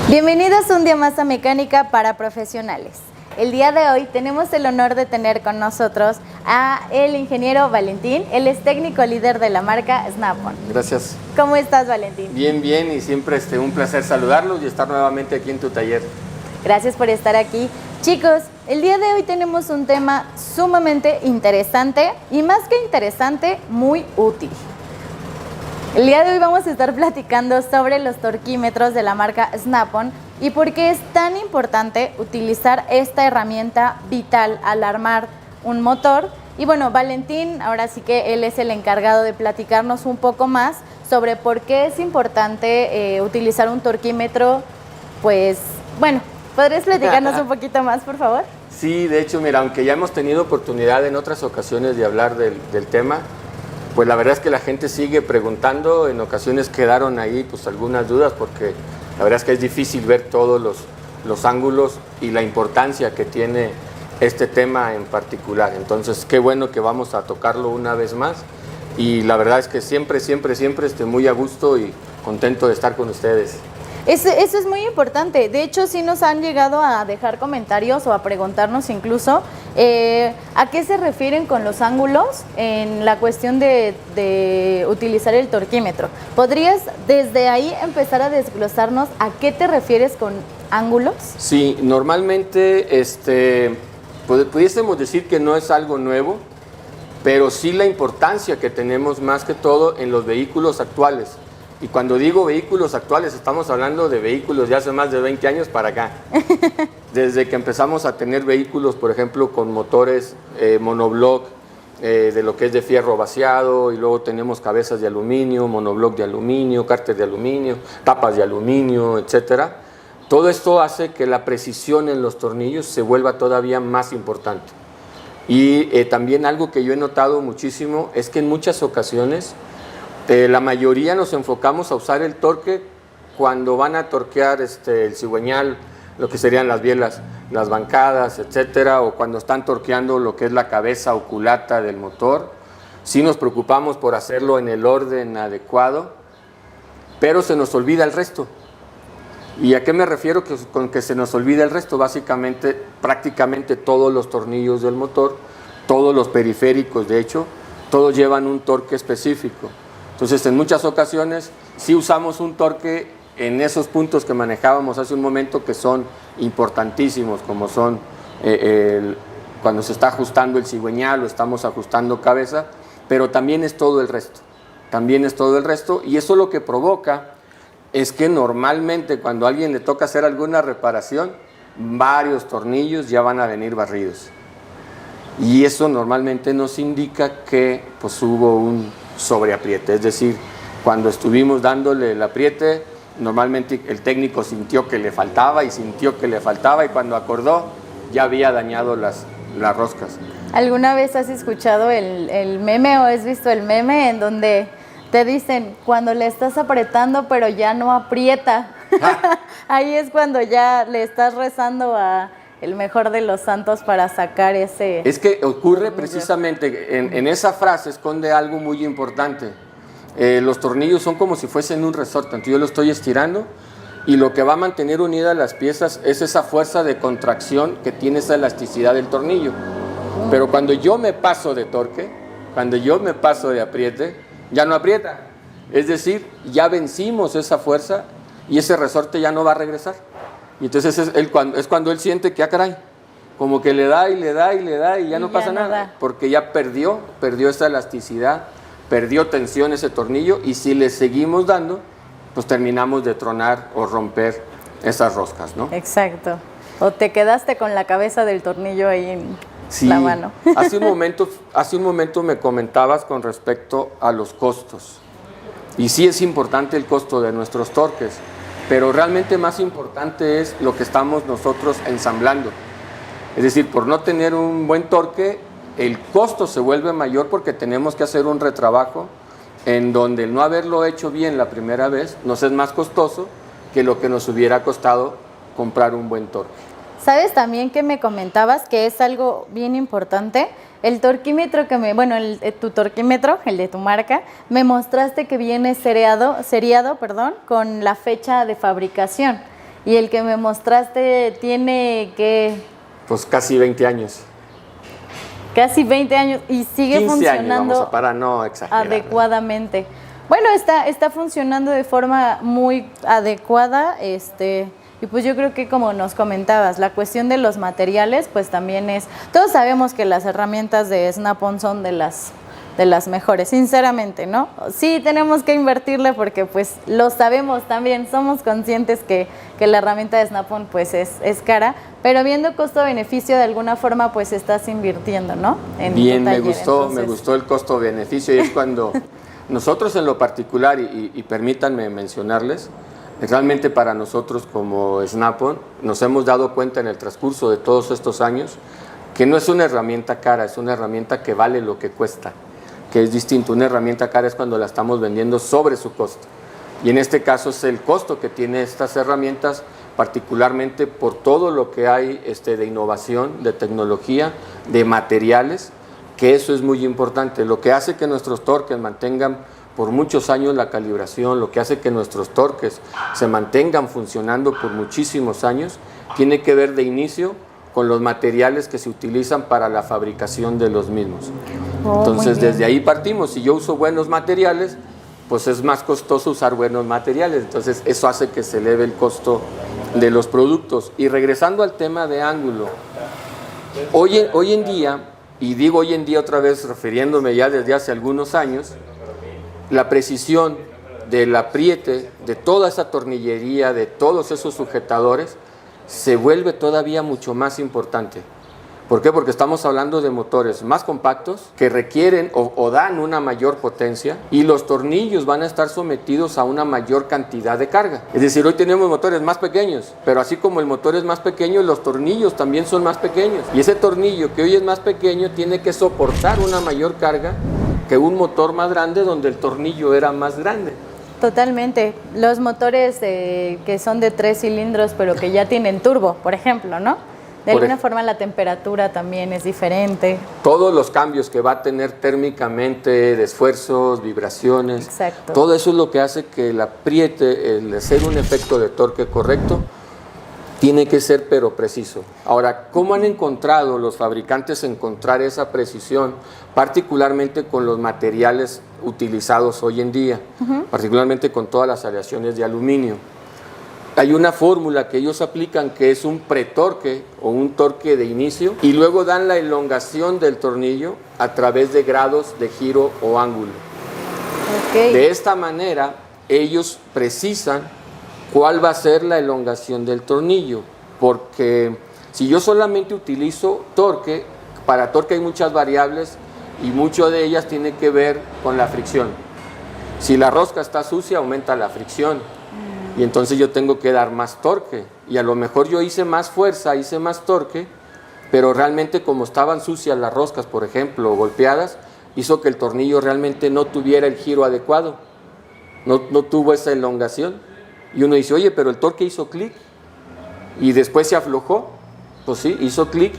Bienvenidos un día más a Mecánica para Profesionales. El día de hoy tenemos el honor de tener con nosotros a el ingeniero Valentín. Él es técnico líder de la marca Snap-on. Gracias. ¿Cómo estás, Valentín? Bien, bien, y siempre un placer saludarlos y estar nuevamente aquí en tu taller. Gracias por estar aquí. Chicos, el día de hoy tenemos un tema sumamente interesante y más que interesante, muy útil. El día de hoy vamos a estar platicando sobre los torquímetros de la marca Snap-on y por qué es tan importante utilizar esta herramienta vital al armar un motor. Y bueno, Valentín, ahora sí que él es el encargado de platicarnos un poco más sobre por qué es importante utilizar un torquímetro. Pues, bueno, ¿podrías platicarnos un poquito más, por favor? Sí, de hecho, mira, aunque ya hemos tenido oportunidad en otras ocasiones de hablar del tema, pues la verdad es que la gente sigue preguntando. En ocasiones quedaron ahí pues algunas dudas porque la verdad es que es difícil ver todos los ángulos y la importancia que tiene este tema en particular. Entonces, qué bueno que vamos a tocarlo una vez más y la verdad es que siempre estoy muy a gusto y contento de estar con ustedes. Eso es muy importante. De hecho, sí nos han llegado a dejar comentarios o a preguntarnos incluso a qué se refieren con los ángulos en la cuestión de utilizar el torquímetro. ¿Podrías desde ahí empezar a desglosarnos a qué te refieres con ángulos? Sí, normalmente pudiésemos decir que no es algo nuevo, pero sí la importancia que tenemos más que todo en los vehículos actuales. Y cuando digo vehículos actuales, estamos hablando de vehículos de hace más de 20 años para acá. Desde que empezamos a tener vehículos, por ejemplo, con motores monobloc, de lo que es de fierro vaciado, y luego tenemos cabezas de aluminio, monobloc de aluminio, cárter de aluminio, tapas de aluminio, etcétera. Todo esto hace que la precisión en los tornillos se vuelva todavía más importante. Y también algo que yo he notado muchísimo es que en muchas ocasiones la mayoría nos enfocamos a usar el torque cuando van a torquear el cigüeñal, lo que serían las bielas, las bancadas, etcétera, o cuando están torqueando lo que es la cabeza o culata del motor. Sí nos preocupamos por hacerlo en el orden adecuado, pero se nos olvida el resto. ¿Y a qué me refiero con que se nos olvida el resto? Básicamente, prácticamente todos los tornillos del motor, todos los periféricos, de hecho, todos llevan un torque específico. Entonces, en muchas ocasiones sí usamos un torque en esos puntos que manejábamos hace un momento que son importantísimos, como son cuando se está ajustando el cigüeñal o estamos ajustando cabeza, pero también es todo el resto. También es todo el resto y eso lo que provoca es que normalmente cuando a alguien le toca hacer alguna reparación, varios tornillos ya van a venir barridos. Y eso normalmente nos indica que pues, hubo un sobreapriete, es decir, cuando estuvimos dándole el apriete, normalmente el técnico sintió que le faltaba y cuando acordó ya había dañado las roscas. ¿Alguna vez has escuchado el meme o has visto el meme en donde te dicen cuando le estás apretando pero ya no aprieta? Ahí es cuando ya le estás rezando a el mejor de los santos para sacar ese... Es que ocurre precisamente, en esa frase esconde algo muy importante. Los tornillos son como si fuesen un resorte, entonces yo lo estoy estirando y lo que va a mantener unidas las piezas es esa fuerza de contracción que tiene esa elasticidad del tornillo. Pero cuando yo me paso de torque, cuando yo me paso de apriete, ya no aprieta. Es decir, ya vencimos esa fuerza y ese resorte ya no va a regresar. Y entonces es cuando él siente que, caray, como que le da y ya no pasa nada, porque ya perdió esa elasticidad, perdió tensión ese tornillo y si le seguimos dando, pues terminamos de tronar o romper esas roscas, ¿no? Exacto. O te quedaste con la cabeza del tornillo ahí en la mano. Hace un momento me comentabas con respecto a los costos. Y sí es importante el costo de nuestros torques, pero realmente más importante es lo que estamos nosotros ensamblando. Es decir, por no tener un buen torque, el costo se vuelve mayor porque tenemos que hacer un retrabajo en donde el no haberlo hecho bien la primera vez nos es más costoso que lo que nos hubiera costado comprar un buen torque. ¿Sabes también que me comentabas que es algo bien importante? El torquímetro tu torquímetro, el de tu marca, me mostraste que viene seriado, con la fecha de fabricación. y el que me mostraste tiene que Pues casi 20 años. casi 20 años y sigue 15 funcionando años, vamos a para no exagerar. adecuadamente. Bueno, está funcionando de forma muy adecuada, y pues yo creo que como nos comentabas, la cuestión de los materiales, pues también todos sabemos que las herramientas de Snap-on son de las mejores, sinceramente, ¿no? Sí tenemos que invertirle porque pues lo sabemos también, somos conscientes que la herramienta de Snap-on pues es cara, pero viendo costo-beneficio de alguna forma pues estás invirtiendo, ¿no? Bien, me gustó el costo-beneficio y es cuando nosotros en lo particular, y permítanme mencionarles, realmente para nosotros como Snap-on nos hemos dado cuenta en el transcurso de todos estos años que no es una herramienta cara, es una herramienta que vale lo que cuesta, que es distinto. Una herramienta cara es cuando la estamos vendiendo sobre su costo. Y en este caso es el costo que tiene estas herramientas, particularmente por todo lo que hay de innovación, de tecnología, de materiales, que eso es muy importante. Lo que hace que nuestros torques mantengan por muchos años la calibración, lo que hace que nuestros torques se mantengan funcionando por muchísimos años, tiene que ver de inicio con los materiales que se utilizan para la fabricación de los mismos. Entonces desde ahí partimos. Si yo uso buenos materiales, pues es más costoso usar buenos materiales, entonces eso hace que se eleve el costo de los productos. Y regresando al tema de ángulo, hoy en día, y digo hoy en día otra vez refiriéndome ya desde hace algunos años, la precisión del apriete, de toda esa tornillería, de todos esos sujetadores, se vuelve todavía mucho más importante. ¿Por qué? Porque estamos hablando de motores más compactos que requieren o dan una mayor potencia y los tornillos van a estar sometidos a una mayor cantidad de carga. Es decir, hoy tenemos motores más pequeños, pero así como el motor es más pequeño, los tornillos también son más pequeños. Y ese tornillo que hoy es más pequeño tiene que soportar una mayor carga que un motor más grande donde el tornillo era más grande. Totalmente. Los motores que son de 3 cilindros pero que ya tienen turbo, por ejemplo, ¿no? De alguna forma la temperatura también es diferente. Todos los cambios que va a tener térmicamente, de esfuerzos, vibraciones, exacto, todo eso es lo que hace que el apriete, el hacer un efecto de torque correcto, tiene que ser pero preciso. Ahora, ¿cómo han encontrado los fabricantes encontrar esa precisión, particularmente con los materiales utilizados hoy en día, particularmente con todas las aleaciones de aluminio? Hay una fórmula que ellos aplican que es un pretorque o un torque de inicio y luego dan la elongación del tornillo a través de grados de giro o ángulo. Okay. De esta manera ellos precisan cuál va a ser la elongación del tornillo, porque si yo solamente utilizo torque, para torque hay muchas variables y muchas de ellas tiene que ver con la fricción. Si la rosca está sucia, aumenta la fricción. Y entonces yo tengo que dar más torque. Y a lo mejor yo hice más fuerza, hice más torque, pero realmente como estaban sucias las roscas, por ejemplo, o golpeadas, hizo que el tornillo realmente no tuviera el giro adecuado. No tuvo esa elongación. Y uno dice, oye, pero el torque hizo clic. Y después se aflojó. Pues sí, hizo clic,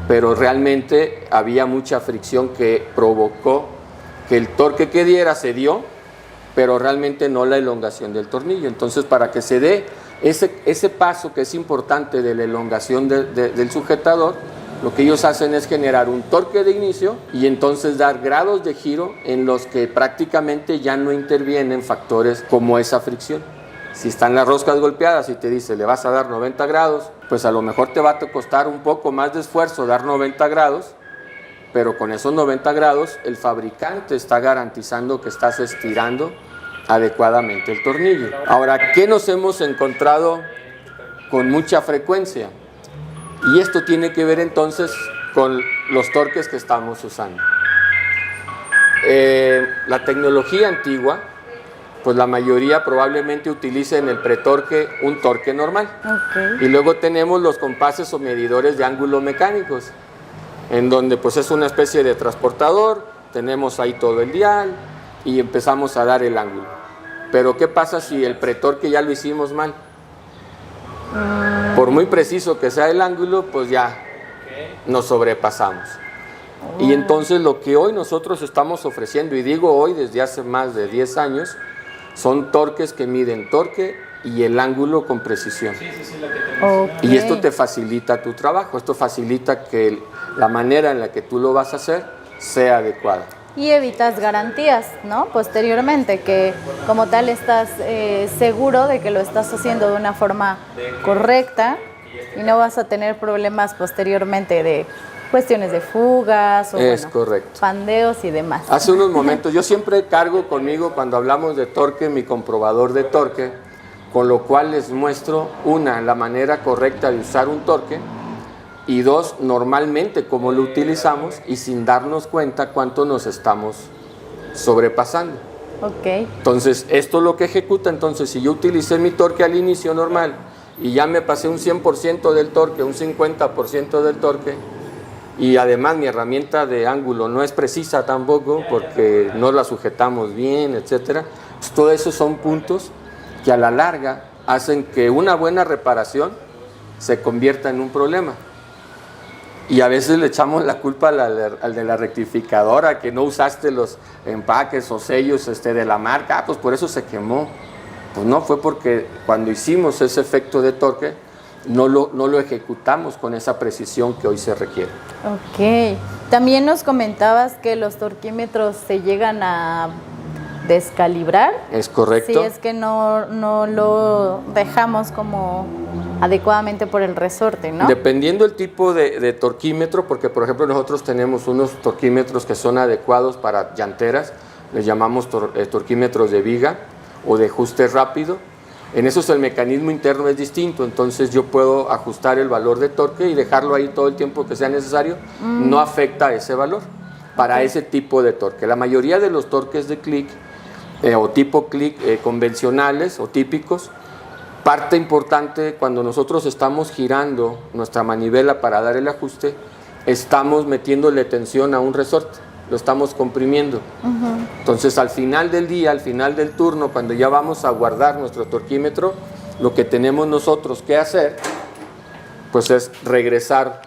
pero realmente había mucha fricción que provocó que el torque que diera se dio, pero realmente no la elongación del tornillo. Entonces, para que se dé ese paso que es importante de la elongación del sujetador, lo que ellos hacen es generar un torque de inicio y entonces dar grados de giro en los que prácticamente ya no intervienen factores como esa fricción. Si están las roscas golpeadas y te dice le vas a dar 90 grados, pues a lo mejor te va a costar un poco más de esfuerzo dar 90 grados, pero con esos 90 grados el fabricante está garantizando que estás estirando adecuadamente el tornillo. Ahora, ¿qué nos hemos encontrado con mucha frecuencia? Y esto tiene que ver entonces con los torques que estamos usando. La tecnología antigua, pues la mayoría probablemente utilice en el pretorque un torque normal. Okay. Y luego tenemos los compases o medidores de ángulo mecánicos, en donde pues es una especie de transportador, tenemos ahí todo el dial y empezamos a dar el ángulo. Pero ¿qué pasa si el pretorque ya lo hicimos mal? Por muy preciso que sea el ángulo, pues ya nos sobrepasamos. Y entonces lo que hoy nosotros estamos ofreciendo, y digo hoy desde hace más de 10 años, son torques que miden torque y el ángulo con precisión. Ok. Y esto te facilita tu trabajo, esto facilita que la manera en la que tú lo vas a hacer sea adecuada. Y evitas garantías, ¿no? Posteriormente, que como tal estás seguro de que lo estás haciendo de una forma correcta y no vas a tener problemas posteriormente de cuestiones de fugas o Es correcto. pandeos y demás. Hace unos momentos, yo siempre cargo conmigo cuando hablamos de torque, mi comprobador de torque, con lo cual les muestro, una, la manera correcta de usar un torque, y dos, normalmente cómo lo utilizamos y sin darnos cuenta cuánto nos estamos sobrepasando. Ok. Entonces, esto es lo que ejecuta. Entonces, si yo utilicé mi torque al inicio normal y ya me pasé un 100% del torque, un 50% del torque, y además mi herramienta de ángulo no es precisa tampoco porque no la sujetamos bien, etcétera, pues todo eso son puntos que a la larga hacen que una buena reparación se convierta en un problema. Y a veces le echamos la culpa al de la rectificadora, que no usaste los empaques o sellos de la marca, pues por eso se quemó. Pues no, fue porque cuando hicimos ese efecto de torque, no lo ejecutamos con esa precisión que hoy se requiere. Ok. También nos comentabas que los torquímetros se llegan a descalibrar. Es correcto. Si es que no lo dejamos como adecuadamente por el resorte, ¿no? Dependiendo del tipo de torquímetro, porque por ejemplo nosotros tenemos unos torquímetros que son adecuados para llanteras, les llamamos torquímetros de viga o de ajuste rápido. En esos el mecanismo interno es distinto, entonces yo puedo ajustar el valor de torque y dejarlo ahí todo el tiempo que sea necesario, no afecta ese valor para ese tipo de torque. La mayoría de los torques de clic o tipo clic convencionales o típicos, parte importante cuando nosotros estamos girando nuestra manivela para dar el ajuste, estamos metiéndole tensión a un resorte, lo estamos comprimiendo. Entonces al final del día, al final del turno, cuando ya vamos a guardar nuestro torquímetro, lo que tenemos nosotros que hacer pues es regresar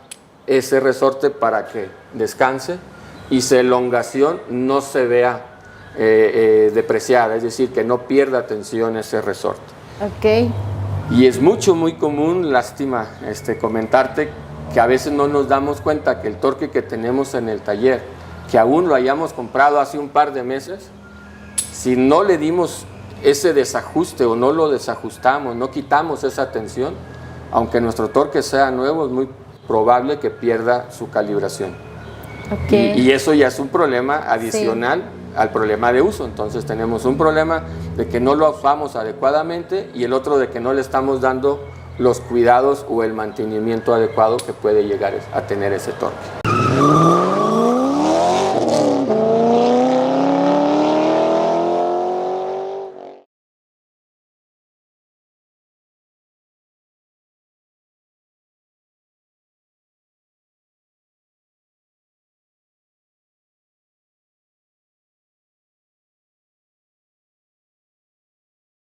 ese resorte para que descanse y su elongación no se vea depreciada, es decir, que no pierda tensión ese resorte. Ok. Y es muy común, lástima comentarte, que a veces no nos damos cuenta que el torque que tenemos en el taller, que aún lo hayamos comprado hace un par de meses, si no le dimos ese desajuste o no lo desajustamos, no quitamos esa tensión, aunque nuestro torque sea nuevo, es muy probable que pierda su calibración. Okay. Y eso ya es un problema adicional al problema de uso. Entonces tenemos un problema de que no lo usamos adecuadamente y el otro de que no le estamos dando los cuidados o el mantenimiento adecuado que puede llegar a tener ese torque.